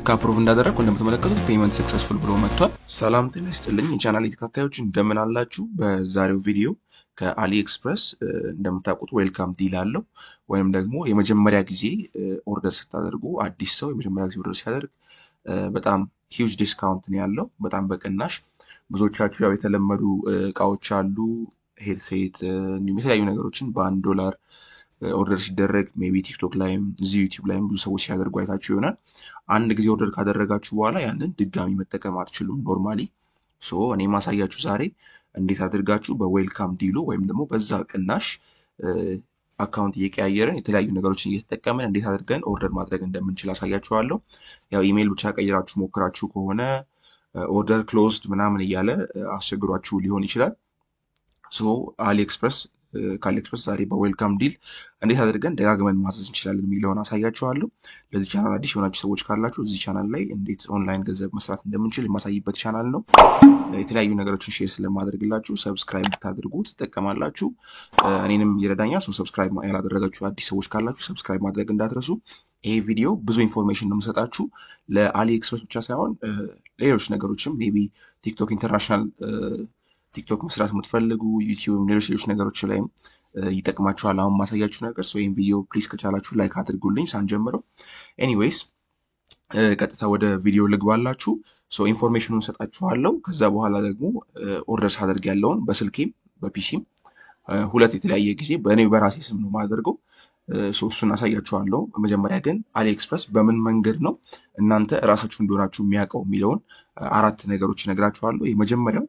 ልክ አፕሩቭ እንዳደረኩ እንደምትመለከቱት ፔመንት ሰክሰስፉል ብሎ መጥቷል። ሰላም ጤና ይስጥልኝ የቻናሌ ተከታታዮች እንደምን አላችሁ? በዛሬው ቪዲዮ ከአሊ ኤክስፕረስ እንደምታውቁት ዌልካም ዲል አለው ወይም ደግሞ የመጀመሪያ ጊዜ ኦርደር ስታደርጉ አዲስ ሰው የመጀመሪያ ጊዜ ኦርደር ሲያደርግ በጣም ሂውጅ ዲስካውንት ነው ያለው በጣም በቅናሽ ብዙዎቻችሁ ያው የተለመዱ እቃዎች አሉ ሄድሴት እንዲሁም የተለያዩ ነገሮችን $1 ኦርደር ሲደረግ ሜቢ ቲክቶክ ላይም እዚህ ዩቲዩብ ላይም ብዙ ሰዎች ሲያደርጉ አይታችሁ ይሆናል። አንድ ጊዜ ኦርደር ካደረጋችሁ በኋላ ያንን ድጋሚ መጠቀም አትችሉም ኖርማሊ። እኔ ማሳያችሁ ዛሬ እንዴት አድርጋችሁ በዌልካም ዲሉ ወይም ደግሞ በዛ ቅናሽ አካውንት እየቀያየርን የተለያዩ ነገሮችን እየተጠቀምን እንዴት አድርገን ኦርደር ማድረግ እንደምንችል አሳያችኋለሁ። ያው ኢሜል ብቻ ቀይራችሁ ሞክራችሁ ከሆነ ኦርደር ክሎዝድ ምናምን እያለ አስቸግሯችሁ ሊሆን ይችላል። አሊ ኤክስፕረስ ከአሊ ኤክስፕረስ ዛሬ በዌልካም ዲል እንዴት አድርገን ደጋግመን ማዘዝ እንችላለን የሚለውን አሳያችኋለሁ። ለዚህ ቻናል አዲስ የሆናችሁ ሰዎች ካላችሁ እዚህ ቻናል ላይ እንዴት ኦንላይን ገንዘብ መስራት እንደምንችል የማሳይበት ቻናል ነው። የተለያዩ ነገሮችን ሼር ስለማደርግላችሁ ሰብስክራይብ ብታደርጉ ትጠቀማላችሁ። እኔንም ይረዳኛል። ሰብስክራይብ ያላደረጋችሁ አዲስ ሰዎች ካላችሁ ሰብስክራይብ ማድረግ እንዳትረሱ። ይሄ ቪዲዮ ብዙ ኢንፎርሜሽን ነው የምሰጣችሁ ለአሊ ኤክስፕረስ ብቻ ሳይሆን ሌሎች ነገሮችም ሜቢ ቲክቶክ ኢንተርናሽናል ቲክቶክ መስራት የምትፈልጉ ዩቲዩብ ሌሎች ነገሮች ላይም ይጠቅማችኋል አሁን ማሳያችሁ ነገር። ይሄን ቪዲዮ ፕሊዝ ከቻላችሁ ላይክ አድርጉልኝ ሳንጀምረው። ኤኒዌይስ ቀጥታ ወደ ቪዲዮ ልግባላችሁ። ኢንፎርሜሽኑን ሰጣችኋለሁ። ከዛ በኋላ ደግሞ ኦርደር ሳደርግ ያለውን በስልኬም በፒሲም ሁለት የተለያየ ጊዜ በእኔ በራሴ ስም ነው የማደርገው። እሱን አሳያችኋለሁ። መጀመሪያ ግን አሊ ኤክስፕረስ በምን መንገድ ነው እናንተ ራሳችሁ እንደሆናችሁ የሚያውቀው የሚለውን አራት ነገሮች እነግራችኋለሁ። የመጀመሪያው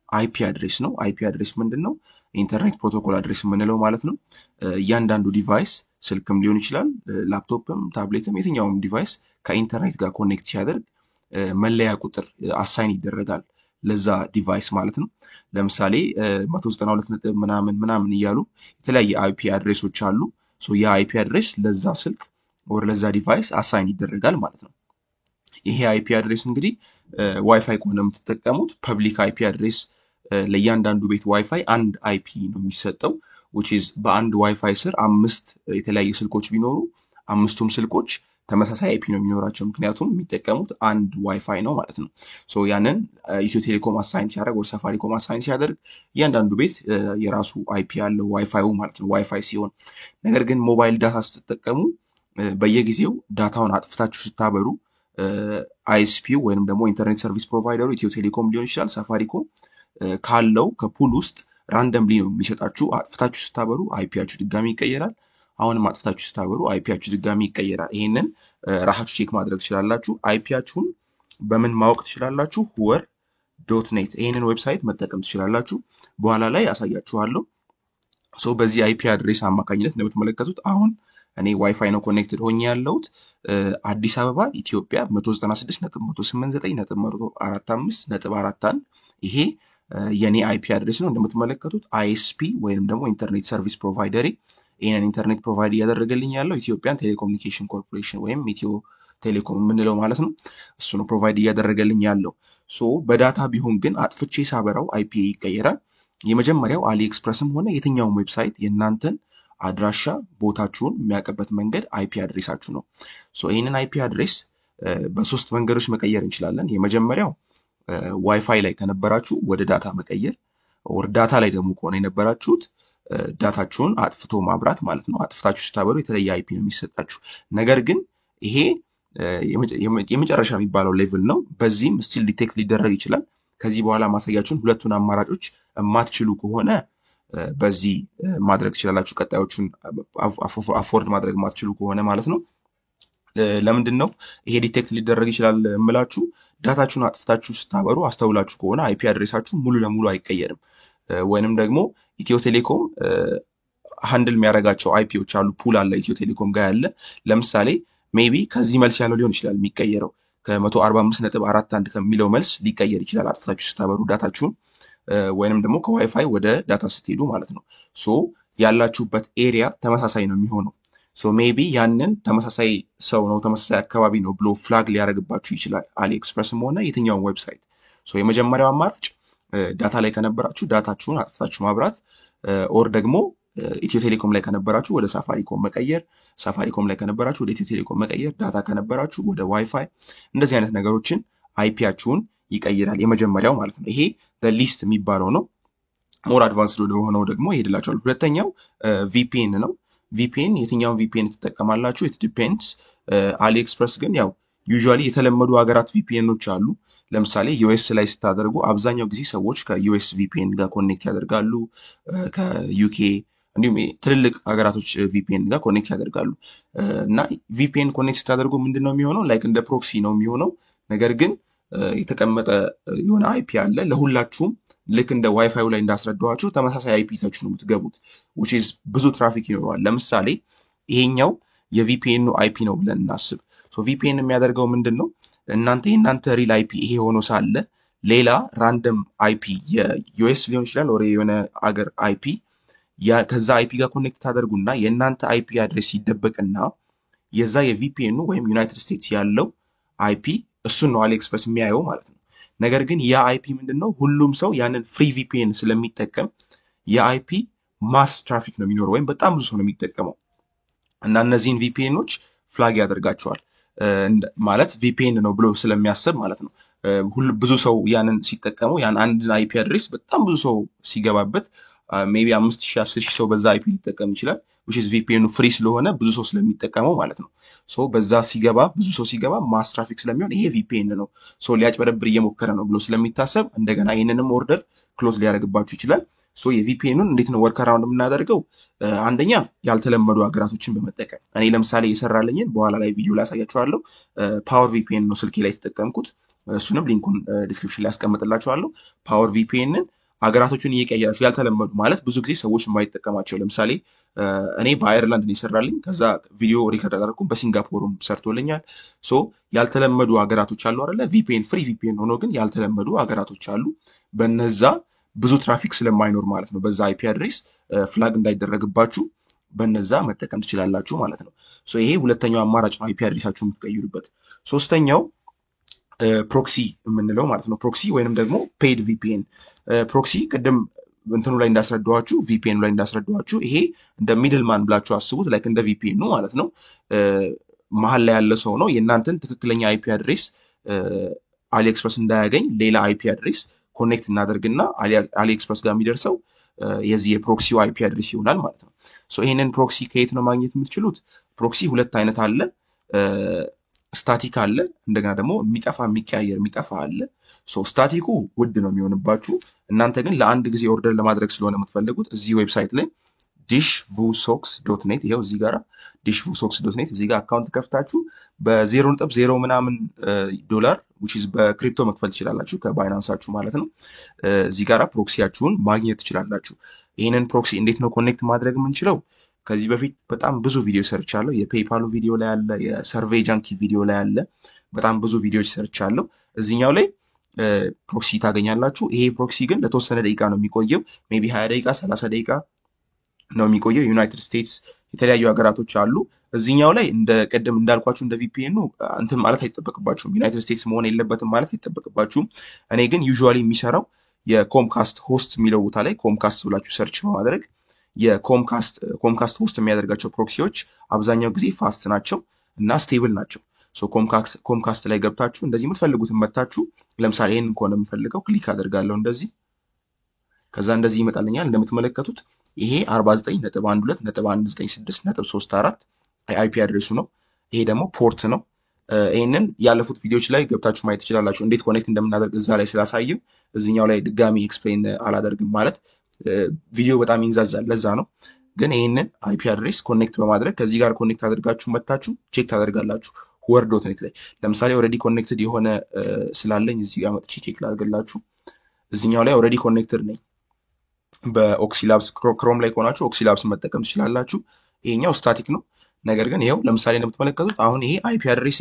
አይፒ አድሬስ ነው። አይፒ አድሬስ ምንድነው? ኢንተርኔት ፕሮቶኮል አድሬስ የምንለው ማለት ነው። እያንዳንዱ ዲቫይስ ስልክም ሊሆን ይችላል፣ ላፕቶፕም፣ ታብሌትም የትኛውም ዲቫይስ ከኢንተርኔት ጋር ኮኔክት ሲያደርግ መለያ ቁጥር አሳይን ይደረጋል ለዛ ዲቫይስ ማለት ነው። ለምሳሌ 192 ምናምን እያሉ የተለያየ አይፒ አድሬሶች አሉ። ያ አይፒ አድሬስ ለዛ ስልክ ወር ለዛ ዲቫይስ አሳይን ይደረጋል ማለት ነው። ይሄ አይፒ አድሬስ እንግዲህ ዋይፋይ ከሆነ የምትጠቀሙት ፐብሊክ አይፒ አድሬስ ለእያንዳንዱ ቤት ዋይፋይ አንድ አይፒ ነው የሚሰጠው which is በአንድ ዋይፋይ ስር 5 የተለያዩ ስልኮች ቢኖሩ አምስቱም ስልኮች ተመሳሳይ አይፒ ነው የሚኖራቸው ምክንያቱም የሚጠቀሙት አንድ ዋይፋይ ነው ማለት ነው። ያንን ኢትዮ ቴሌኮም አሳይን ሲያደርግ ወይ ሳፋሪኮም አሳይን ሲያደርግ እያንዳንዱ ቤት የራሱ አይፒ ያለው ዋይፋዩ ማለት ነው ዋይፋይ ሲሆን። ነገር ግን ሞባይል ዳታ ስትጠቀሙ በየጊዜው ዳታውን አጥፍታችሁ ስታበሩ አይኤስፒ ወይንም ደግሞ ኢንተርኔት ሰርቪስ ፕሮቫይደሩ ኢትዮ ቴሌኮም ሊሆን ይችላል ሳፋሪኮም ካለው ከፑል ውስጥ ራንደምሊ ነው የሚሰጣችሁ። አጥፍታችሁ ስታበሩ አይፒያችሁ ድጋሚ ይቀየራል። አሁንም አጥፍታችሁ ስታበሩ አይፒያችሁ ድጋሚ ይቀየራል። ይሄንን ራሳችሁ ቼክ ማድረግ ትችላላችሁ። አይፒያችሁን በምን ማወቅ ትችላላችሁ? huer.net ይሄንን ዌብሳይት መጠቀም ትችላላችሁ። በኋላ ላይ አሳያችኋለሁ። በዚህ አይፒ አድሬስ አማካኝነት እንደምትመለከቱት አሁን እኔ ዋይፋይ ነው ኮኔክትድ ሆኜ ያለሁት አዲስ አበባ ኢትዮጵያ 196.189.145.41 ይሄ የኔ አይፒ አድሬስ ነው። እንደምትመለከቱት አይኤስፒ ወይንም ደግሞ ኢንተርኔት ሰርቪስ ፕሮቫይደር ይሄንን ኢንተርኔት ፕሮቫይድ እያደረገልኝ ያለው ኢትዮጵያን ቴሌኮሙኒኬሽን ኮርፖሬሽን ወይም ኢትዮ ቴሌኮም የምንለው ማለት ነው። እሱ ነው ፕሮቫይድ እያደረገልኝ ያለው። በዳታ ቢሆን ግን አጥፍቼ ሳበራው አይፒ ይቀየራል። የመጀመሪያው አሊ ኤክስፕረስም ሆነ የትኛውም ዌብሳይት የእናንተን አድራሻ ቦታችሁን የሚያውቅበት መንገድ አይፒ አድሬሳችሁ ነው። ይህንን አይፒ አድሬስ በሶስት መንገዶች መቀየር እንችላለን። የመጀመሪያው ዋይፋይ ላይ ከነበራችሁ ወደ ዳታ መቀየር፣ ወር ዳታ ላይ ደግሞ ከሆነ የነበራችሁት ዳታችሁን አጥፍቶ ማብራት ማለት ነው። አጥፍታችሁ ስታበሩ የተለየ አይፒ ነው የሚሰጣችሁ። ነገር ግን ይሄ የመጨረሻ የሚባለው ሌቭል ነው። በዚህም ስቲል ዲቴክት ሊደረግ ይችላል። ከዚህ በኋላ ማሳያችሁን ሁለቱን አማራጮች የማትችሉ ከሆነ በዚህ ማድረግ ትችላላችሁ። ቀጣዮቹን አፎርድ ማድረግ ማትችሉ ከሆነ ማለት ነው። ለምንድን ነው ይሄ ዲቴክት ሊደረግ ይችላል እምላችሁ? ዳታችሁን አጥፍታችሁ ስታበሩ አስተውላችሁ ከሆነ አይፒ አድሬሳችሁ ሙሉ ለሙሉ አይቀየርም። ወይንም ደግሞ ኢትዮ ቴሌኮም ሃንድል የሚያደርጋቸው አይፒዎች አሉ። ፑል አለ ኢትዮ ቴሌኮም ጋር ያለ። ለምሳሌ ሜቢ ከዚህ መልስ ያለው ሊሆን ይችላል የሚቀየረው ከ145.41 ከሚለው መልስ ሊቀየር ይችላል አጥፍታችሁ ስታበሩ ዳታችሁን ወይንም ደግሞ ከዋይፋይ ወደ ዳታ ስትሄዱ ማለት ነው። ያላችሁበት ኤሪያ ተመሳሳይ ነው የሚሆነው። ሜቢ ያንን ተመሳሳይ ሰው ነው ተመሳሳይ አካባቢ ነው ብሎ ፍላግ ሊያደርግባችሁ ይችላል አሊ ኤክስፕረስም ሆነ የትኛውን ዌብሳይት። የመጀመሪያው አማራጭ ዳታ ላይ ከነበራችሁ ዳታችሁን አጥፍታችሁ ማብራት ኦር ደግሞ ኢትዮ ቴሌኮም ላይ ከነበራችሁ ወደ ሳፋሪኮም መቀየር፣ ሳፋሪኮም ላይ ከነበራችሁ ወደ ኢትዮ ቴሌኮም መቀየር፣ ዳታ ከነበራችሁ ወደ ዋይፋይ፣ እንደዚህ አይነት ነገሮችን አይፒያችሁን ይቀይራል። የመጀመሪያው ማለት ነው። ይሄ ሊስት የሚባለው ነው። ሞር አድቫንስድ ወደ ሆነው ደግሞ ይሄድላችኋል። ሁለተኛው ቪፒኤን ነው። ቪፒኤን የትኛውን ቪፒኤን ትጠቀማላችሁ? ኢት ዲፔንድስ። አሊ ኤክስፕረስ ግን ያው ዩዥዋሊ የተለመዱ ሀገራት ቪፒኤኖች አሉ። ለምሳሌ ዩኤስ ላይ ስታደርጉ አብዛኛው ጊዜ ሰዎች ከዩኤስ ቪፒኤን ጋር ኮኔክት ያደርጋሉ። ከዩኬ እንዲሁም ትልልቅ ሀገራቶች ቪፒኤን ጋር ኮኔክት ያደርጋሉ። እና ቪፒኤን ኮኔክት ስታደርጉ ምንድን ነው የሚሆነው? ላይክ እንደ ፕሮክሲ ነው የሚሆነው። ነገር ግን የተቀመጠ የሆነ አይፒ አለ ለሁላችሁም። ልክ እንደ ዋይፋዩ ላይ እንዳስረዳኋችሁ ተመሳሳይ አይፒ ይዛችሁ ነው የምትገቡት። which is ብዙ ትራፊክ ይኖረዋል። ለምሳሌ ይሄኛው የቪፒኤኑ አይፒ ነው ብለን እናስብ። ቪፒኤን የሚያደርገው ምንድን ነው? የእናንተ ሪል አይፒ ይሄ ሆኖ ሳለ ሌላ ራንደም አይፒ የዩኤስ ሊሆን ይችላል ወደ የሆነ አገር አይፒ ከዛ አይፒ ጋር ኮኔክት ታደርጉና የእናንተ አይፒ አድሬስ ይደበቅና የዛ የቪፒኤኑ ወይም ዩናይትድ ስቴትስ ያለው አይፒ እሱን ነው አሊኤክስፕረስ የሚያየው ማለት ነው። ነገር ግን ያ አይፒ ምንድን ነው? ሁሉም ሰው ያንን ፍሪ ቪፒኤን ስለሚጠቀም የአይፒ ማስ ትራፊክ ነው የሚኖረው ወይም በጣም ብዙ ሰው ነው የሚጠቀመው እና እነዚህን ቪፒኤኖች ፍላግ ያደርጋቸዋል ማለት ቪፒኤን ነው ብሎ ስለሚያስብ ማለት ነው። ብዙ ሰው ያንን ሲጠቀመው ያን አንድን አይፒ አድሬስ በጣም ብዙ ሰው ሲገባበት ሜቢ 5000 10000 ሰው በዛ አይፒ ሊጠቀም ይችላል። which is ቪፒኤኑ ፍሪ ስለሆነ ብዙ ሰው ስለሚጠቀመው ማለት ነው። በዛ ሲገባ ብዙ ሰው ሲገባ ማስ ትራፊክ ስለሚሆን ይሄ ቪፒኤን ነው ሊያጭበረብር እየሞከረ ነው ብሎ ስለሚታሰብ እንደገና ይህንንም ኦርደር ክሎዝ ሊያደርግባችሁ ይችላል። የቪፒኤኑን እንዴት ነው ወርክ አራውንድ የምናደርገው? አንደኛ ያልተለመዱ ሀገራቶችን በመጠቀም እኔ ለምሳሌ የሰራልኝን በኋላ ላይ ቪዲዮ ላይ አሳያችኋለሁ። ፓወር ቪፒኤን ነው ስልኬ ላይ የተጠቀምኩት። እሱንም ሊንኩን ዲስክሪፕሽን ላይ ያስቀምጥላችኋለሁ። ፓወር ቪፒኤንን ሀገራቶችን እየቀየራችሁ ያልተለመዱ ማለት ብዙ ጊዜ ሰዎች የማይጠቀማቸው ለምሳሌ እኔ በአየርላንድ ነው የሰራልኝ። ከዛ ቪዲዮ ሪከርድ አደረኩ። በሲንጋፖርም ሰርቶልኛል። ያልተለመዱ ሀገራቶች አሉ አይደለ? ቪፒኤን ፍሪ ቪፒኤን ሆኖ ግን ያልተለመዱ ሀገራቶች አሉ። በነዛ ብዙ ትራፊክ ስለማይኖር ማለት ነው በዛ አይፒ አድሬስ ፍላግ እንዳይደረግባችሁ በነዛ መጠቀም ትችላላችሁ ማለት ነው። ይሄ ሁለተኛው አማራጭ ነው አይፒ አድሬሳችሁ የምትቀይሩበት። ሶስተኛው ፕሮክሲ የምንለው ማለት ነው። ፕሮክሲ ወይንም ደግሞ ፔድ ቪፒኤን። ፕሮክሲ ቅድም እንትኑ ላይ እንዳስረዳኋችሁ ቪፒኤኑ ላይ እንዳስረዳኋችሁ ይሄ እንደ ሚድልማን ብላችሁ አስቡት። ላይክ እንደ ቪፒኤኑ ማለት ነው። መሀል ላይ ያለ ሰው ነው የእናንተን ትክክለኛ አይፒ አድሬስ አሊኤክስፕረስ እንዳያገኝ ሌላ አይፒ አድሬስ ኮኔክት እናደርግና አሊኤክስፕረስ ጋር የሚደርሰው የዚህ የፕሮክሲው አይፒ አድሬስ ይሆናል ማለት ነው። ይህንን ፕሮክሲ ከየት ነው ማግኘት የምትችሉት? ፕሮክሲ ሁለት አይነት አለ። ስታቲክ አለ፣ እንደገና ደግሞ የሚቀያየር የሚጠፋ አለ። ስታቲኩ ውድ ነው የሚሆንባችሁ። እናንተ ግን ለአንድ ጊዜ ኦርደር ለማድረግ ስለሆነ የምትፈልጉት እዚህ ዌብሳይት ላይ dishvusox.net ይኸው እዚህ ጋር dishvusox.net እዚህ ጋር አካውንት ከፍታችሁ በ0.0 ምናምን ዶላር which is በክሪፕቶ መክፈል ትችላላችሁ ከባይናንሳችሁ ማለት ነው። እዚህ ጋር ፕሮክሲያችሁን ማግኘት ትችላላችሁ። ይህንን ፕሮክሲ እንዴት ነው ኮኔክት ማድረግ የምንችለው? ከዚህ በፊት በጣም ብዙ ቪዲዮ ሰርቻለሁ። የፔይፓሉ ቪዲዮ ላይ አለ፣ የሰርቬይ ጃንኪ ቪዲዮ ላይ አለ። በጣም ብዙ ቪዲዮዎች ሰርቻለሁ። እዚህኛው ላይ ፕሮክሲ ታገኛላችሁ። ይሄ ፕሮክሲ ግን ለተወሰነ ደቂቃ ነው የሚቆየው። ሜቢ 20 ደቂቃ 30 ደቂቃ ነው የሚቆየው። ዩናይትድ ስቴትስ የተለያዩ ሀገራቶች አሉ። እዚህኛው ላይ እንደ ቀደም እንዳልኳችሁ እንደ ቪፒኤኑ እንትን ማለት አይጠበቅባችሁም። ዩናይትድ ስቴትስ መሆን የለበትም ማለት አይጠበቅባችሁም። እኔ ግን ዩዥዋሊ የሚሰራው የኮምካስት ሆስት የሚለው ቦታ ላይ ኮምካስት ብላችሁ ሰርች በማድረግ የኮምካስት ሆስት የሚያደርጋቸው ፕሮክሲዎች አብዛኛው ጊዜ ፋስት ናቸው እና ስቴብል ናቸው። ኮምካስት ላይ ገብታችሁ እንደዚህ የምትፈልጉትን መታችሁ፣ ለምሳሌ ይህንን ከሆነ የምፈልገው ክሊክ አደርጋለሁ እንደዚህ። ከዛ እንደዚህ ይመጣልኛል። እንደምትመለከቱት ይሄ 49.12.196.34 አይፒ አድሬሱ ነው። ይሄ ደግሞ ፖርት ነው። ይህንን ያለፉት ቪዲዮዎች ላይ ገብታችሁ ማየት ትችላላችሁ። እንዴት ኮኔክት እንደምናደርግ እዛ ላይ ስላሳየው እዚኛው ላይ ድጋሚ ኤክስፕሌን አላደርግም ማለት ቪዲዮ በጣም ይንዛዛል። ለዛ ነው። ግን ይህንን አይፒ አድሬስ ኮኔክት በማድረግ ከዚህ ጋር ኮኔክት አድርጋችሁ መታችሁ ቼክ ታደርጋላችሁ። word.net ላይ ለምሳሌ ኦልሬዲ ኮኔክትድ የሆነ ስላለኝ እዚህ ጋር መጥቼ ቼክ ላድርግላችሁ። እዚኛው ላይ ኦልሬዲ ኮኔክትድ ነኝ። በኦክሲላብስ ክሮም ላይ ከሆናችሁ ኦክሲላብስ መጠቀም ትችላላችሁ። ይሄኛው ስታቲክ ነው። ነገር ግን ይሄው ለምሳሌ እንደምትመለከቱት አሁን ይሄ አይፒ አድሬሴ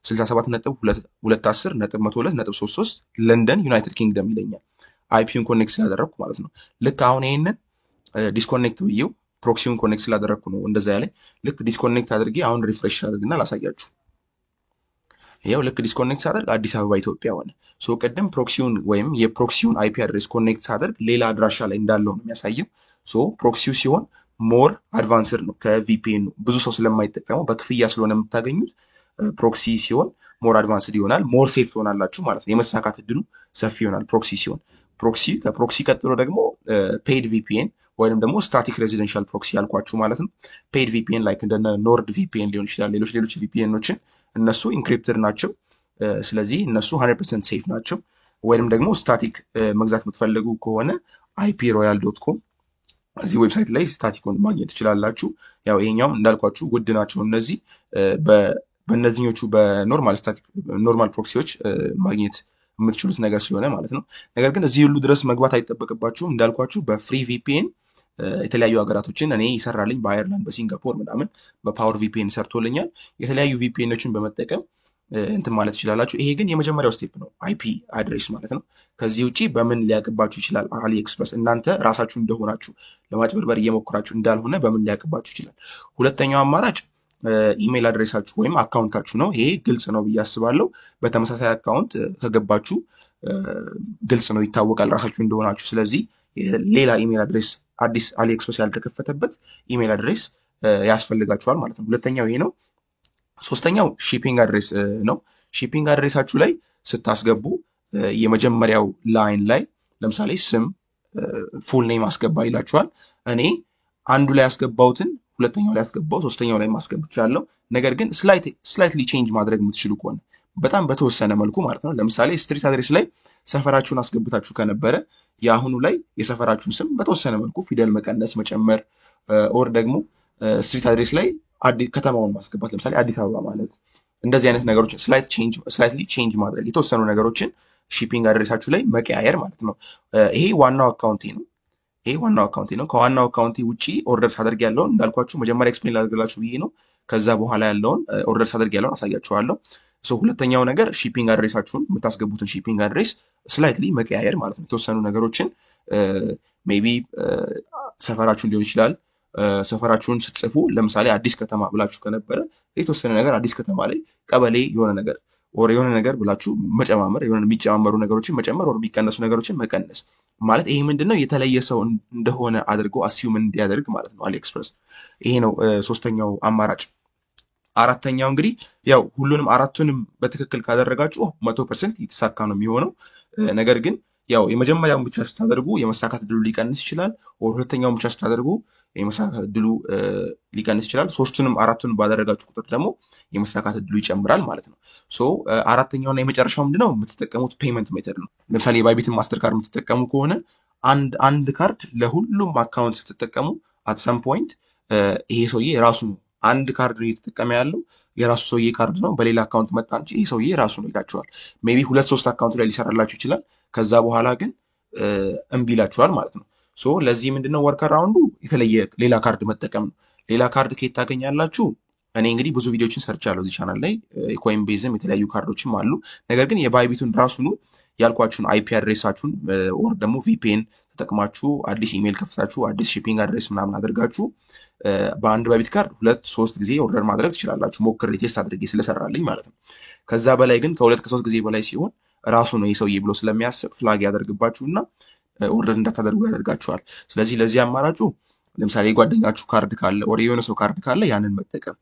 67.210.102.33 ለንደን ዩናይትድ ኪንግደም ይለኛል። አይፒውን ኮኔክት ስላደረግኩ ማለት ነው። ልክ አሁን ይሄንን ዲስኮኔክት ብዬው ፕሮክሲውን ኮኔክት ስላደረግኩ ነው እንደዛ ያለኝ። ልክ ዲስኮኔክት አድርጌ አሁን ሪፍሬሽ አድርግና ላሳያችሁ። ይሄው ልክ ዲስኮኔክት ሳደርግ አዲስ አበባ ኢትዮጵያ ሆነ። ቅድም ፕሮክሲውን ወይም የፕሮክሲውን አይፒ አድሬስ ኮኔክት ሳደርግ ሌላ አድራሻ ላይ እንዳለው ነው የሚያሳየው። ሶ ፕሮክሲው ሲሆን ሞር አድቫንስድ ነው ከቪፒኤን ብዙ ሰው ስለማይጠቀመው በክፍያ ስለሆነ የምታገኙት ፕሮክሲ ሲሆን ሞር አድቫንስድ ይሆናል ሞር ሴፍ ትሆናላችሁ ማለት ነው የመሳካት እድሉ ሰፊ ይሆናል ፕሮክሲ ሲሆን ከፕሮክሲ ቀጥሎ ደግሞ ፔድ ቪፒኤን ወይንም ደግሞ ስታቲክ ሬዚደንሻል ፕሮክሲ ያልኳችሁ ማለት ነው ፔድ ቪፒኤን ላይክ እንደነ ኖርድ ቪፒኤን ሊሆን ይችላል ሌሎች ቪፒኤኖችን እነሱ ኢንክሪፕትድ ናቸው ስለዚህ እነሱ 100% ሴፍ ናቸው ወይንም ደግሞ ስታቲክ መግዛት የምትፈልጉ ከሆነ iproyal.com እዚህ ዌብሳይት ላይ ስታቲኩን ማግኘት ትችላላችሁ ያው ይሄኛው እንዳልኳችሁ ውድ ናቸው እነዚህ በእነዚህኞቹ በኖርማል ፕሮክሲዎች ማግኘት የምትችሉት ነገር ስለሆነ ማለት ነው ነገር ግን እዚህ ሁሉ ድረስ መግባት አይጠበቅባችሁም እንዳልኳችሁ በፍሪ ቪፒኤን የተለያዩ ሀገራቶችን እኔ ይሰራልኝ በአየርላንድ በሲንጋፖር ምናምን በፓወር ቪፒኤን ሰርቶልኛል የተለያዩ ቪፒኤኖችን በመጠቀም እንትን ማለት ትችላላችሁ ይሄ ግን የመጀመሪያው ስቴፕ ነው አይፒ አድሬስ ማለት ነው ከዚህ ውጪ በምን ሊያቀባችሁ ይችላል አሊ ኤክስፕረስ እናንተ ራሳችሁ እንደሆናችሁ ለማጭበርበር እየሞከራችሁ እንዳልሆነ በምን ሊያቀባችሁ ይችላል ሁለተኛው አማራጭ ኢሜል አድሬሳችሁ ወይም አካውንታችሁ ነው ይሄ ግልጽ ነው ብዬ አስባለሁ በተመሳሳይ አካውንት ከገባችሁ ግልጽ ነው ይታወቃል ራሳችሁ እንደሆናችሁ ስለዚህ ሌላ ኢሜል አድሬስ አዲስ አሊ ኤክስፕረስ ያልተከፈተበት ኢሜል አድሬስ ያስፈልጋችኋል ማለት ነው ሁለተኛው ይሄ ነው ሶስተኛው ሺፒንግ አድሬስ ነው ሺፒንግ አድሬሳችሁ ላይ ስታስገቡ የመጀመሪያለው ላይን ላይ ለምሳሌ ስም ፉል ኔም አስገባ ይላችኋል እኔ አንዱ ላይ ያስገባውትን ሁለተኛው ላይ ያስገባው ሶስተኛው ላይ ማስገብቻለሁ ነገር ግን ስላይትሊ ቼንጅ ማድረግ የምትችሉ ከሆነ በጣም በተወሰነ መልኩ ማለት ነው ለምሳሌ ስትሪት አድሬስ ላይ ሰፈራችሁን አስገብታችሁ ከነበረ የአሁኑ ላይ የሰፈራችሁን ስም በተወሰነ መልኩ ፊደል መቀነስ መጨመር ኦር ደግሞ ስትሪት አድሬስ ላይ ከተማውን ማስገባት ለምሳሌ አዲስ አበባ ማለት እንደዚህ አይነት ነገሮችን ስላይትሊ ቼንጅ ማድረግ የተወሰኑ ነገሮችን ሺፒንግ አድሬሳችሁ ላይ መቀያየር ማለት ነው ይሄ ዋናው አካውንቴ ነው ከዋናው አካውንቴ ውጪ ኦርደር ሳደርግ ያለውን እንዳልኳችሁ መጀመሪያ ኤክስፕሌን ላድርግላችሁ ብዬ ነው ከዛ በኋላ ያለውን ኦርደር ሳደርግ ያለውን አሳያችኋለሁ ሁለተኛው ነገር ሺፒንግ አድሬሳችሁን የምታስገቡትን ሺፒንግ አድሬስ ስላይትሊ መቀያየር ማለት ነው የተወሰኑ ነገሮችን ሜቢ ሰፈራችሁን ሊሆን ይችላል ሰፈራችሁን ስትጽፉ ለምሳሌ አዲስ ከተማ ብላችሁ ከነበረ የተወሰነ ነገር አዲስ ከተማ ላይ ቀበሌ የሆነ ነገር ብላችሁ መጨማመር የሆነ የሚጨማመሩ ነገሮችን መጨመር ወር የሚቀነሱ ነገሮችን መቀነስ ማለት ይሄ ምንድነው የተለየ ሰው እንደሆነ አድርጎ አሲዩም እንዲያደርግ ማለት ነው አሊኤክስፕረስ ይሄ ነው ሶስተኛው አማራጭ አራተኛው እንግዲህ ያው ሁሉንም አራቱንም በትክክል ካደረጋችሁ 100% የተሳካ ነው የሚሆነው ነገር ግን ያው የመጀመሪያውን ብቻ ስታደርጉ የመሳካት እድሉ ሊቀንስ ይችላል ሁለተኛውን ብቻ ስታደርጉ የመሳካት እድሉ ሊቀንስ ይችላል ሶስቱንም አራቱንም ባደረጋችሁ ቁጥር ደግሞ የመሳካት እድሉ ይጨምራል ማለት ነው አራተኛውና የመጨረሻው ምንድነው የምትጠቀሙት ፔመንት ሜተድ ነው ለምሳሌ የባይቢትን ማስተር ካርድ የምትጠቀሙ ከሆነ አንድ ካርድ ለሁሉም አካውንት ስትጠቀሙ at some point ይሄ ሰውዬ ራሱ አንድ ካርድ ነው እየተጠቀመ ያለው የራሱ ሰውዬ ካርድ ነው በሌላ አካውንት መጣ እንጂ ይሄ ሰውዬ ራሱ ነው ይላችኋል ሜቢ 2-3 አካውንት ላይ ሊሰራላችሁ ይችላል ከዛ በኋላ ግን እምቢ ይላችኋል ማለት ነው ለዚህ ምንድነው ወርክ አራውንዱ የተለየ ሌላ ካርድ መጠቀም ነው ሌላ ካርድ ከየት ታገኛላችሁ እኔ እንግዲህ ብዙ ቪዲዮችን ሰርቻለሁ እዚህ ቻናል ላይ ኮይንቤዝም የተለያዩ ካርዶችም አሉ ነገር ግን የባይቢቱን ራሱኑ ያልኳችሁን አይፒ አድሬሳችሁን ኦር ደግሞ ቪፒኤን ተጠቅማችሁ አዲስ ኢሜል ከፍታችሁ አዲስ ሺፒንግ አድሬስ ምናምን አድርጋችሁ በአንድ ባይቢት ካርድ 2-3 ጊዜ ኦርደር ማድረግ ትችላላችሁ ሞክሬ ቴስት አድርጌ ስለሰራልኝ ማለት ነው ከዛ በላይ ግን ከ2-3 ጊዜ በላይ ሲሆን ራሱ ነው የሰውዬ ብሎ ስለሚያስብ ፍላግ ያደርግባችሁና ኦርደር እንዳታደርጉ ያደርጋችኋል ስለዚህ ለዚህ አማራጩ ለምሳሌ የጓደኛችሁ ካርድ ካለ ኦር የሆነ ሰው ካርድ ካለ ያንን መጠቀም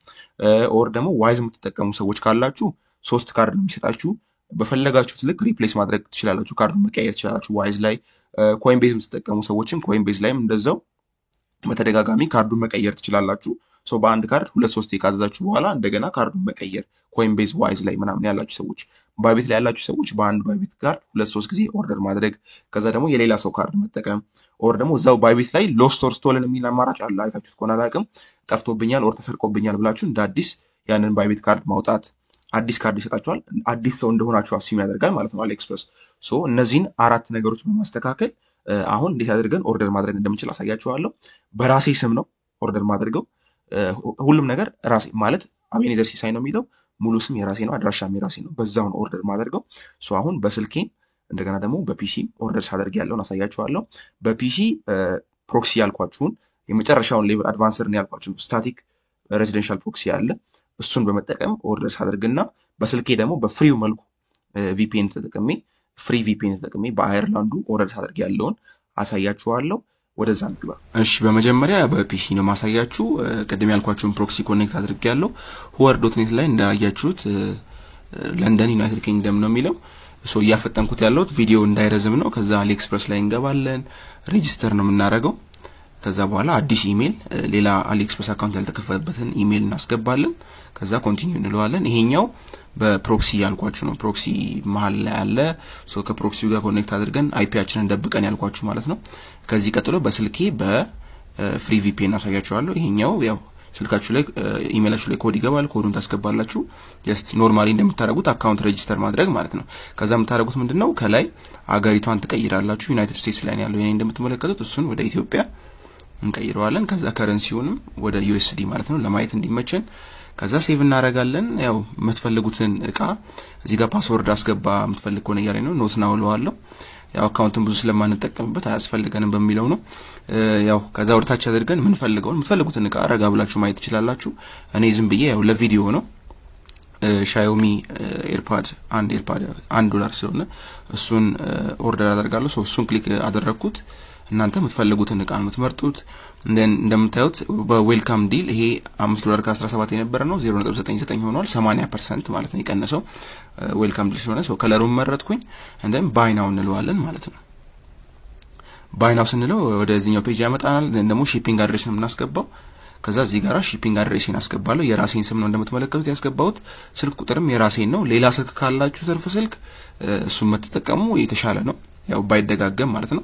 ኦር ደግሞ ዋይዝ የምትጠቀሙ ሰዎች ካላችሁ 3 ካርድ ነው የሚሰጣችሁ በፈለጋችሁት ልክ ሪፕሌስ ማድረግ ትችላላችሁ ካርዱን መቀየር ትችላላችሁ ዋይዝ ላይ ኮይንቤዝ የምትጠቀሙ ሰዎችም ኮይንቤዝ ላይም እንደዛው በተደጋጋሚ ካርዱን መቀየር ትችላላችሁ በአንድ ካርድ 2-3 ካዘዛችሁ በኋላ እንደገና ካርዱን መቀየር ኮይንቤዝ ዋይዝ ላይ ምናምን ያላችሁ ሰዎች ባይቢት ላይ ያላችሁ ሰዎች በአንድ ባይቢት ካርድ 2-3 ጊዜ ኦርደር ማድረግ ከዛ ደግሞ የሌላ ሰው ካርድ መጠቀም ኦር ደግሞ እዛው ባይቢት ላይ ሎስት ኦር ስቶለን የሚል አማራጭ አለ አይታችሁት ከሆነ አላውቅም ጠፍቶብኛል ኦር ተሰርቆብኛል ብላችሁ እንደ አዲስ ያንን ባይቢት ካርድ ማውጣት አዲስ ካርድ ይሰጣችኋል አዲስ ሰው እንደሆናችሁ አሲም ያደርጋል ማለት ነው አሊኤክስፕረስ እነዚህን 4 ነገሮች በማስተካከል አሁን እንዴት አድርገን ኦርደር ማድረግ እንደምንችል አሳያችኋለሁ በራሴ ስም ነው ኦርደር ማድረገው ሁሉም ነገር ራሴ ማለት አቤኔዘር ሲሳይ ነው የሚለው ሙሉ ስም የራሴ ነው አድራሻም የራሴ ነው በዛው ነው ኦርደር ማድረገው አሁን በስልኬ እንደገና ደግሞ በፒሲ ኦርደር ሳደርግ ያለውን አሳያችኋለሁ በፒሲ ፕሮክሲ ያልኳችሁን የመጨረሻውን ሌቭል አድቫንስድ ነው ያልኳችሁ ስታቲክ ሬዚደንሻል ፕሮክሲ አለ እሱን በመጠቀም ኦርደር ሳደርግና በስልኬ ደግሞ በፍሪው መልኩ ቪፒኤን ተጠቅሜ ፍሪ ቪፒኤን ተጠቅሜ በአየርላንዱ ኦርደር ሳደርግ ያለውን አሳያችኋለሁ ወደዛ እንግባ። እሺ በመጀመሪያ በፒሲ ነው ማሳያችሁ። ቀደም ያልኳችሁን ፕሮክሲ ኮኔክት አድርጌያለሁ። whoever.net ላይ እንዳያችሁት ለንደን ዩናይትድ ኪንግደም ነው የሚለው። ሶ ያፈጠንኩት ያለው ቪዲዮ እንዳይረዝም ነው። ከዛ አሊኤክስፕረስ ላይ እንገባለን። ሬጂስተር ነው የምናደርገው። ከዛ በኋላ አዲስ ኢሜል ሌላ አሊኤክስፕረስ አካውንት ያልተከፈተበትን ኢሜል እናስገባለን። ከዛ ኮንቲኒው እንለዋለን። ይሄኛው በፕሮክሲ ያልኳችሁ ነው። ፕሮክሲ መሃል ላይ አለ። ሶ ከፕሮክሲው ጋር ኮኔክት አድርገን አይፒያችንን ደብቀን ያልኳችሁ ማለት ነው። ከዚህ ቀጥሎ በስልኬ በፍሪ ቪፒኤን አሳያችኋለሁ። ይሄኛው ያው ስልካችሁ ላይ ኢሜላችሁ ላይ ኮድ ይገባል። ኮዱን ታስገባላችሁ። ጀስት ኖርማሊ እንደምታደርጉት አካውንት ሬጂስተር ማድረግ ማለት ነው። ከዛ የምታደርጉት ምንድነው ከላይ አገሪቷን ትቀይራላችሁ። ዩናይትድ ስቴትስ ላይ ያለው የኔ እንደምትመለከቱት እሱን ወደ ኢትዮጵያ እንቀይረዋለን። ከዛ ከረንሲውንም ወደ ዩኤስዲ ማለት ነው ለማየት እንዲመቸን። ከዛ ሴቭ እናደርጋለን። ያው የምትፈልጉትን እቃ እዚህ ጋር ፓስወርድ አስገባ የምትፈልግ ከሆነ ያለ ነው ኖት ናው ለዋለሁ። ያው አካውንቱን ብዙ ስለማንጠቀምበት አያስፈልገንም በሚለው ነው። ያው ከዛ ወርታች አድርገን የምትፈልጉትን እቃ አረጋ ብላችሁ ማየት ትችላላችሁ። እኔ ዝም ብዬ ያው ለቪዲዮ ነው ሻዮሚ ኤርፓድ $1 ስለሆነ እሱን ኦርደር አደርጋለሁ። ሶ እሱን ክሊክ አደረኩት። እናንተ የምትፈልጉትን እቃ የምትመርጡት እንደምታዩት በዌልካም ዲል ይሄ $5 ከ17 የነበረ ነው 0.99 ሆኗል። 80% ማለት ነው የቀነሰው ዌልካም ዲል ስለሆነ። ሶ ከለሩን መረጥኩኝ እንደም ባይ ናው እንለዋለን ማለት ነው። ባይ ናው ስንለው ወደዚህኛው ፔጅ ያመጣናል። ደግሞ ሺፒንግ አድሬስ ነው የምናስገባው። ከዛ እዚህ ጋራ ሺፒንግ አድሬስን አስገባለሁ። የራሴን ስም ነው እንደምትመለከቱት ያስገባሁት። ስልክ ቁጥርም የራሴን ነው። ሌላ ስልክ ካላችሁ ትርፍ ስልክ እሱን መተጠቀሙ የተሻለ ነው። ያው ባይደጋገም ማለት ነው።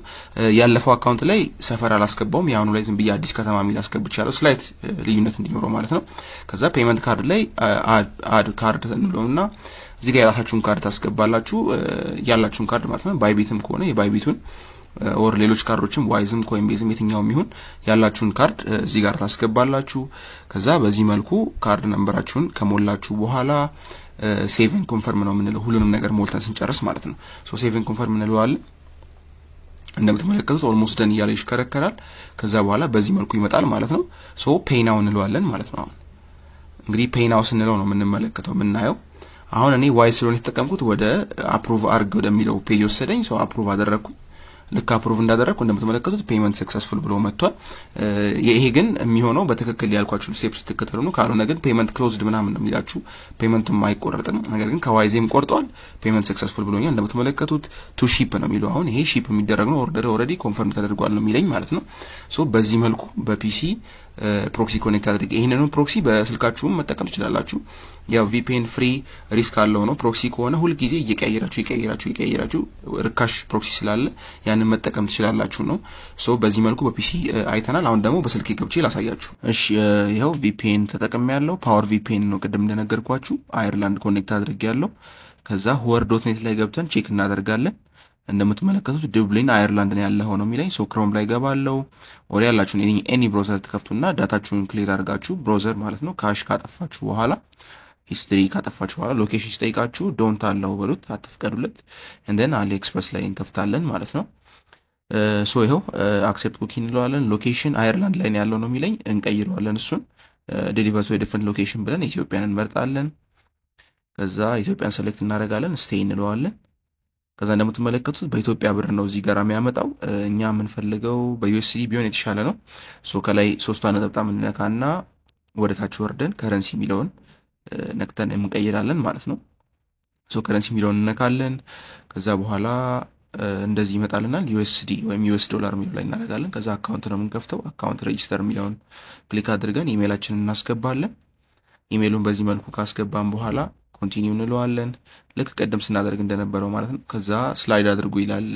ያለፈው አካውንት ላይ ሰፈር አላስገባውም። ያሁኑ ላይ ዝም ብዬ አዲስ ከተማ ሚል አስገብቻለሁ ስላይት ልዩነት እንዲኖረው ማለት ነው። ከዛ ፔመንት ካርድ ላይ አድ ካርድ እንለውና እዚህ ጋር የራሳችሁን ካርድ ታስገባላችሁ። ያላችሁን ካርድ ማለት ነው። ባይቢትም ከሆነ የባይቢቱን ኦር ሌሎች ካርዶችም ዋይዝም ኮይንቤዝም የትኛውም ይሁን ያላችሁን ካርድ እዚህ ጋር ታስገባላችሁ። ከዛ በዚህ መልኩ ካርድ ነምበራችሁን ከሞላችሁ በኋላ ሴቭ ኤንድ ኮንፈርም ነው የምንለው ሁሉንም ነገር ሞልተን ስንጨርስ ማለት ነው። ሶ ሴቭ ኤንድ ኮንፈርም እንለዋለን። እንደምትመለከቱት ኦልሞስት ደን እያለ ይሽከረከራል። ከዛ በኋላ በዚህ መልኩ ይመጣል ማለት ነው። ሶ ፔይ ናው እንለዋለን ማለት ነው። አሁን እንግዲህ ፔይ ናው ስንለው ነው የምንመለከተው የምናየው። አሁን እኔ ዋይ ስለሆነ የተጠቀምኩት ወደ አፕሩቭ አርግ ወደሚለው ፔጅ ወሰደኝ። ሶ አፕሩቭ አደረኩኝ። ልክ አፕሩቭ እንዳደረኩ እንደምትመለከቱት ፔመንት ሰክሰስፉል ብሎ መጥቷል። ይሄ ግን የሚሆነው በትክክል ያልኳችሁ ስቴፕስ ትከተሉ ነው። ካልሆነ ግን ፔመንት ክሎዝድ ምናምን ነው የሚላችሁ። ፔመንቱም አይቆረጥም። ነገር ግን ከዋይዜም ቆርጧል። ፔመንት ሰክሰስፉል ብሎኛል። እንደምትመለከቱት ቱ ሺፕ ነው የሚለው። አሁን ይሄ ሺፕ የሚደረግ ነው። ኦርደር ኦልሬዲ ኮንፈርም ተደርጓል ነው የሚለኝ ማለት ነው። ሶ በዚህ መልኩ በፒሲ ፕሮክሲ ኮኔክት አድርጌ ይሄንን ፕሮክሲ በስልካችሁም መጠቀም ትችላላችሁ። ያው ቪፒኤን ፍሪ ሪስክ አለው ነው። ፕሮክሲ ከሆነ ሁሉ ጊዜ እየቀያየራችሁ ርካሽ ፕሮክሲ ስላለ ያንን መጠቀም ትችላላችሁ ነው። ሶ በዚህ መልኩ በፒሲ አይተናል። አሁን ደግሞ በስልክ ገብቼ ላሳያችሁ። እሺ ይሄው ቪፒኤን ተጠቅሜያለሁ። ፓወር ቪፒኤን ነው ቅድም እንደነገርኳችሁ። አየርላንድ ኮኔክት አድርጌያለሁ። ከዛ whoever.net ላይ ገብተን ቼክ እናደርጋለን። እንደምትመለከቱት ዱብሊን አየርላንድ ነው ያለው ነው የሚለኝ። ሶ ክሮም ላይ ገባለው። ኦር ያላችሁን ኤኒ ብራውዘር ተከፍቱና ዳታችሁን ክሊር አድርጋችሁ ብራውዘር ማለት ነው ካሽ ካጠፋችሁ በኋላ ሂስትሪ ካጠፋችሁ በኋላ ሎኬሽን ሲጠይቃችሁ ዶንት አለው በሉት፣ አትፍቀዱለት። እንደን አሊኤክስፕረስ ላይ እንከፍታለን ማለት ነው። ሶ ይሄው አክሴፕት ኩኪ እንለዋለን። ሎኬሽን አየርላንድ ላይ ነው ያለው ነው የሚለኝ። እንቀይረዋለን እሱን ዴሊቨር ቱ ዲፈረንት ሎኬሽን ብለን ኢትዮጵያን እንመርጣለን። ከዛ ኢትዮጵያን ሴሌክት እናደርጋለን። ስቴይ እንለዋለን። ከዛ እንደምትመለከቱት በኢትዮጵያ ብር ነው እዚህ ጋር የሚያመጣው። እኛ የምንፈልገው በዩኤስዲ ቢሆን የተሻለ ነው። ሶ ከላይ ሶስቷን ነጥብ እንነካና ወደ ታች ወርደን ከረንሲ ሚለውን ነክተን እንቀይራለን ማለት ነው። ሶ ከረንሲ ሚለውን እንነካለን። ከዛ በኋላ እንደዚህ ይመጣልናል። ዩኤስዲ ወይም ዩኤስ ዶላር ሚለው ላይ እናደርጋለን። ከዛ አካውንት ነው የምንከፍተው። አካውንት ሬጂስተር ሚለውን ክሊክ አድርገን ኢሜይላችንን እናስገባለን። ኢሜይሉን በዚህ መልኩ ካስገባን በኋላ ኮንቲኒው እንለዋለን። ልክ ቀደም ስናደርግ እንደነበረው ማለት ነው። ከዛ ስላይድ አድርጉ ይላል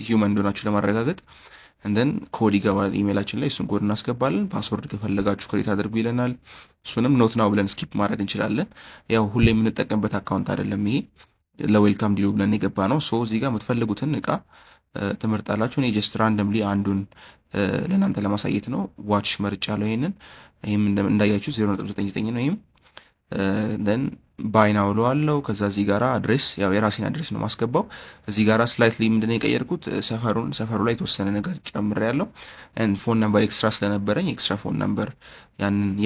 ሂውመን እንደሆናችሁ ለማረጋገጥ። እንደን ኮድ ይገባል ኢሜይላችን ላይ። እሱን ኮድ እናስገባለን። ፓስወርድ ከፈለጋችሁ ክሬት አድርጉ ይለናል። እሱንም ኖት ናው ብለን ስኪፕ ማድረግ እንችላለን። ያው ሁሌ የምንጠቀምበት አካውንት አይደለም ይሄ፣ ለዌልካም ዲሉ ብለን የገባ ነው። ሶ እዚህ ጋር የምትፈልጉትን እቃ ትመርጣላችሁ። እኔ ጀስት ራንደምሊ አንዱን ለእናንተ ለማሳየት ነው ዋች መርጫለሁ። ይሄም እንዳያችሁት 0.99 ነው። ይሄም then ባይ ናው እለዋለሁ። ከዛ እዚህ ጋራ አድሬስ ያው የራሴን አድሬስ ነው ማስገባው። እዚህ ጋራ ስላይትሊ ምንድነው የቀየርኩት ሰፈሩ ላይ የተወሰነ ነገር ጨምሬያለሁ። and ፎን ነምበር ኤክስትራ ስለነበረኝ ኤክስትራ ፎን ነምበር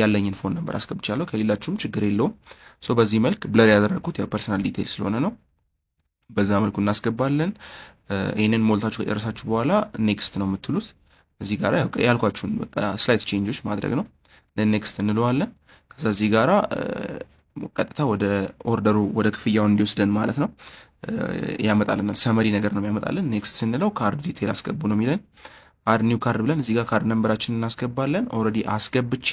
ያለኝን ፎን ነምበር አስገብቻለሁ። ከሌላችሁም ችግር የለውም። ሶ በዚህ መልክ ብለር ያደረኩት ያው ፐርሰናል ዲቴይል ስለሆነ ነው። በዛ መልኩ እናስገባለን። ይሄንን ሞልታችሁ ከጨረሳችሁ በኋላ ኔክስት ነው የምትሉት። እዚህ ጋራ ያልኳችሁን በቃ ስላይት ቼንጆች ማድረግ ነው። ኔክስት እንለዋለን። ከዛ እዚህ ጋራ ቀጥታ ወደ ኦርደሩ ወደ ክፍያውን እንዲወስደን ማለት ነው ያመጣልናል። ሰመሪ ነገር ነው የሚያመጣልን። ኔክስት ስንለው ካርድ ዲቴል አስገቡ ነው የሚለን። አድ ኒው ካርድ ብለን እዚህ ጋር ካርድ ነምበራችንን እናስገባለን። ኦልሬዲ አስገብቼ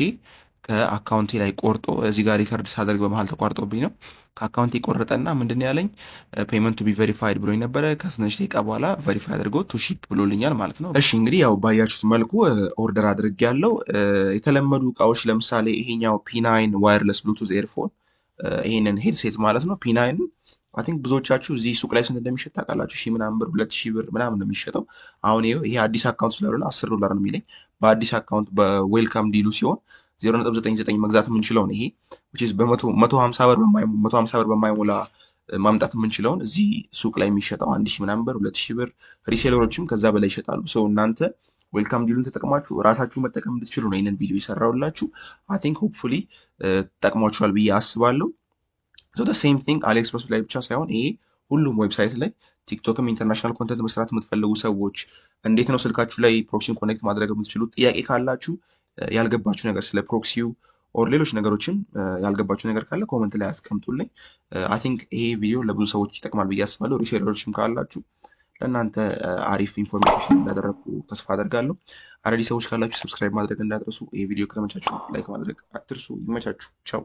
ከአካውንቴ ላይ ቆርጦ እዚህ ጋር ሪከርድ ሳደርግ በመሃል ተቋርጦብኝ ነው ከአካውንቴ ቆረጠና ምንድን ያለኝ ፔመንት ቱ ቢ ቬሪፋይድ ብሎኝ ነበረ። ከትንሽ ደቂቃ በኋላ ቬሪፋይ አድርጎ ቱ ሺፕ ብሎልኛል ማለት ነው። እሺ እንግዲህ ያው ባያችሁት መልኩ ኦርደር አድርግ ያለው የተለመዱ እቃዎች ለምሳሌ ይሄኛው ፒናይን ዋየርለስ ብሉቱዝ ኤርፎን ይሄንን ሄድሴት ማለት ነው። ፒናይን አይ ቲንክ ብዙዎቻችሁ እዚህ ሱቅ ላይ ስንት እንደሚሸጥ ታውቃላችሁ። 1000 ምናምን ብር 2000 ብር ምናምን ነው የሚሸጠው። አሁን ይሄ አዲስ አካውንት ስለሆነ $10 ነው የሚለኝ። በአዲስ አካውንት በዌልካም ዲሉ ሲሆን 0.99 መግዛት የምንችለውን ይሄ which is በ150 ብር በማይሞላ ማምጣት የምንችለውን እዚህ ሱቅ ላይ የሚሸጠው 1000 ምናምን ብር 2000 ብር ሪሴለሮችም ከዛ በላይ ይሸጣሉ። ሶ እናንተ ዌልካም ዲሉን ተጠቅማችሁ ራሳችሁ መጠቀም እንድትችሉ ነው ይሄንን ቪዲዮ የሰራሁላችሁ። አይ ቲንክ ሆፕፉሊ ተጠቅማችኋል ብዬ አስባለሁ። ሶ the same thing አሊኤክስፕረስ ላይ ብቻ ሳይሆን ይሄ ሁሉም ዌብሳይት ላይ ቲክቶክም ኢንተርናሽናል ኮንተንት መስራት የምትፈልጉ ሰዎች እንዴት ነው ስልካችሁ ላይ ፕሮክሲን ኮኔክት ማድረግ የምትችሉት? ጥያቄ ካላችሁ ያልገባችሁ ነገር ስለ ፕሮክሲው ኦር ሌሎች ነገሮችም ያልገባችሁ ነገር ካለ ኮመንት ላይ አስቀምጡልኝ። አይ ቲንክ ይሄ ቪዲዮ ለብዙ ሰዎች ይጠቅማል ብዬ አስባለሁ። ሪሴለሮችም ካላችሁ ለእናንተ አሪፍ ኢንፎርሜሽን እንዳደረግኩ ተስፋ አደርጋለሁ። አዳዲስ ሰዎች ካላችሁ ሰብስክራይብ ማድረግ እንዳትረሱ። ይሄ ቪዲዮ ከተመቻችሁ ላይክ ማድረግ አትርሱ። ይመቻችሁ። ቻው